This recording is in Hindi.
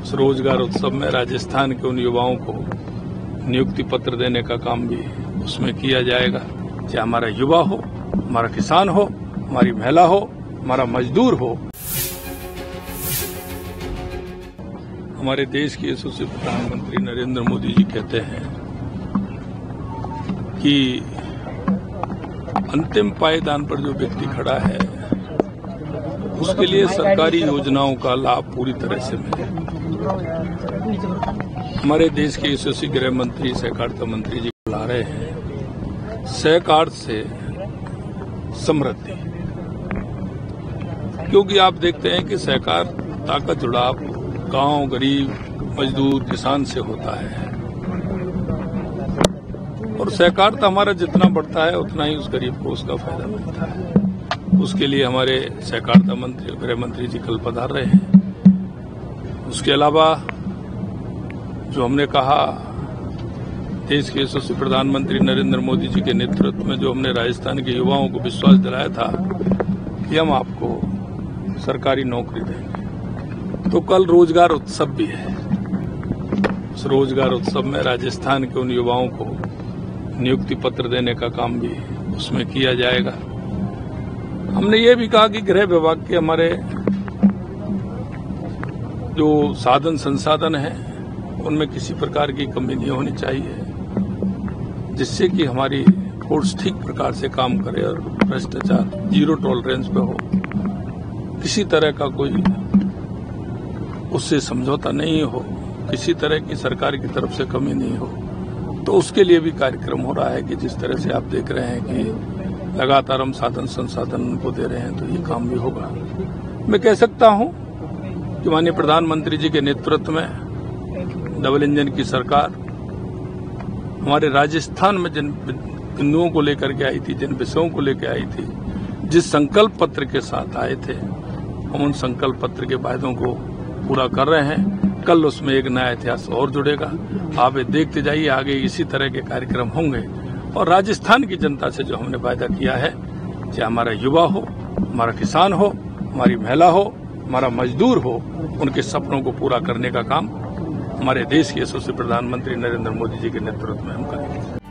उस रोजगार उत्सव में राजस्थान के उन युवाओं को नियुक्ति पत्र देने का काम भी उसमें किया जाएगा। चाहे हमारा युवा हो, हमारा किसान हो, हमारी महिला हो, हमारा मजदूर हो। हमारे देश के यशस्वी प्रधानमंत्री नरेंद्र मोदी जी कहते हैं कि अंतिम पायदान पर जो व्यक्ति खड़ा है उसके लिए सरकारी योजनाओं का लाभ पूरी तरह से मिले। हमारे देश के यशस्वी गृह मंत्री सहकारिता मंत्री जी बुला रहे हैं सहकार्य से समृद्धि, क्योंकि आप देखते हैं कि सहकारिता का जुड़ाव गांव, गरीब, मजदूर, किसान से होता है और सहकारिता हमारा जितना बढ़ता है उतना ही उस गरीब को उसका फायदा मिलता है। उसके लिए हमारे सहकारिता मंत्री, गृह मंत्री जी कल पधार रहे हैं। उसके अलावा जो हमने कहा, देश के यशस्वी प्रधानमंत्री नरेंद्र मोदी जी के नेतृत्व में जो हमने राजस्थान के युवाओं को विश्वास दिलाया था कि हम आपको सरकारी नौकरी देंगे, तो कल रोजगार उत्सव भी है। उस रोजगार उत्सव में राजस्थान के उन युवाओं को नियुक्ति पत्र देने का काम भी उसमें किया जाएगा। हमने ये भी कहा कि गृह विभाग के हमारे जो साधन संसाधन हैं उनमें किसी प्रकार की कमी नहीं होनी चाहिए, जिससे कि हमारी फोर्स ठीक प्रकार से काम करे और भ्रष्टाचार जीरो टॉलरेंस पे हो, किसी तरह का कोई उससे समझौता नहीं हो, किसी तरह की सरकार की तरफ से कमी नहीं हो। तो उसके लिए भी कार्यक्रम हो रहा है कि जिस तरह से आप देख रहे हैं कि लगातार हम साधन संसाधन को दे रहे हैं, तो ये काम भी होगा। मैं कह सकता हूं कि माननीय प्रधानमंत्री जी के नेतृत्व में डबल इंजन की सरकार हमारे राजस्थान में जिन बिंदुओं को लेकर के आई थी, जिन विषयों को लेकर आई थी, जिस संकल्प पत्र के साथ आए थे, हम उन संकल्प पत्र के वायदों को पूरा कर रहे हैं। कल उसमें एक नया इतिहास और जुड़ेगा। आप ये देखते जाइए, आगे इसी तरह के कार्यक्रम होंगे और राजस्थान की जनता से जो हमने वायदा किया है, चाहे हमारा युवा हो, हमारा किसान हो, हमारी महिला हो, हमारा मजदूर हो, उनके सपनों को पूरा करने का काम हमारे देश के यशस्वी प्रधानमंत्री नरेंद्र मोदी जी के नेतृत्व में हम करेंगे।